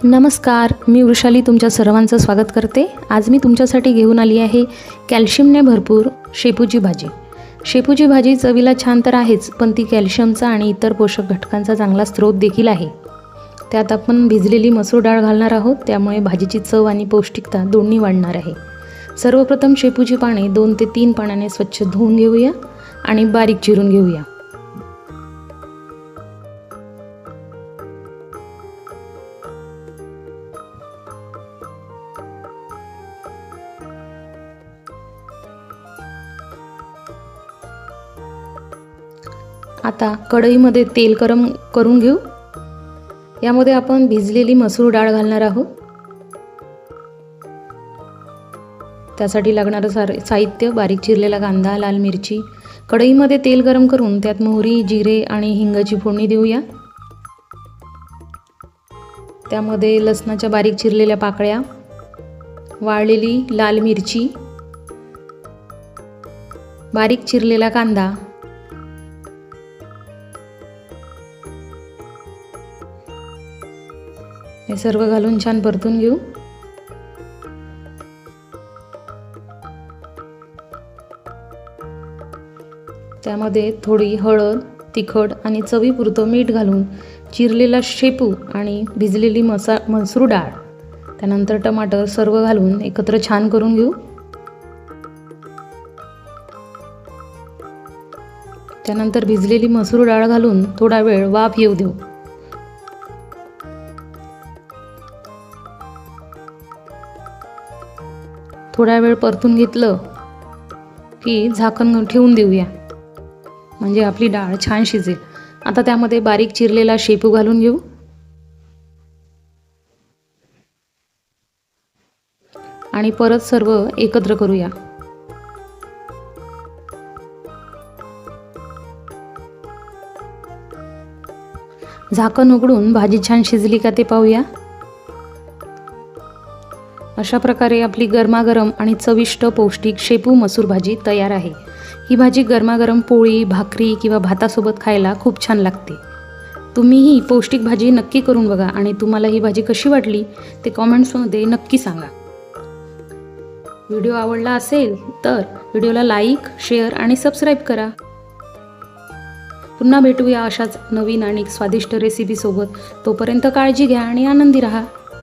नमस्कार, मी वृषाली तुमच्या सर्वांचं स्वागत करते। आज मी तुमच्यासाठी घेऊन आली आहे कॅल्शियमने भरपूर शेपूची भाजी। शेपूची भाजी चवीला छान तर आहेच, पण ती कॅल्शियमचा आणि इतर पोषक घटकांचा चांगला स्रोत देखील आहे। त्यात आपण भिजलेली मसूर डाळ घालणार आहोत, त्यामुळे भाजीची चव आणि पौष्टिकता दोन्ही वाढणार आहे। सर्वप्रथम शेपूची पाने 2 ते 3 पाण्याने स्वच्छ धुवून घेऊया आणि बारीक चिरून घेऊया। आता कढईमध्ये तेल गरम करून घेऊ। यामध्ये आपण भिजलेली मसूर डाळ घालणार आहोत। त्यासाठी लागणारे साहित्य: बारीक चिरलेला कांदा, लाल मिरची। कढईमध्ये तेल गरम करून त्यात मोहरी, जिरे आणि हिंगाची फोडणी देऊया। त्यामध्ये लसणाच्या बारीक चिरलेल्या पाकळ्या, वाळलेली लाल मिरची, बारीक चिरलेला कांदा, हे सर्व घालून छान परतून घेऊ। त्यामध्ये थोडी हळद, तिखट आणि चवीपुरतं मीठ घालून चिरलेला शेपू आणि भिजलेली मसूर डाळ, त्यानंतर टमाटर सर्व घालून एकत्र छान करून घेऊ। त्यानंतर भिजलेली मसूर डाळ घालून थोडा वेळ वाफ येऊ देऊ। थोडा वेळ परतून घेतलं की झाकण ठेवून देऊया, म्हणजे आपली डाळ छान शिजेल। आता त्यामध्ये बारीक चिरलेला शेपू घालून घेऊ आणि परत सर्व एकत्र करूया। झाकण उघडून भाजी छान शिजली का ते पाहूया। अशा प्रकारे आपली गरमागरम आणि चविष्ट पौष्टिक शेपू मसूर भाजी तयार आहे। ही भाजी गरमागरम पोळी, भाकरी किंवा भातासोबत खायला खूप छान लागते। तुम्ही ही पौष्टिक भाजी नक्की करून बघा आणि तुम्हाला ही भाजी कशी वाटली ते कमेंट्समध्ये नक्की सांगा। व्हिडिओ आवडला असेल तर व्हिडिओला लाईक, शेअर आणि सबस्क्राईब करा। पुन्हा भेटूया अशाच नवीन आणि स्वादिष्ट रेसिपी सोबत। तोपर्यंत काळजी घ्या आणि आनंदी राहा।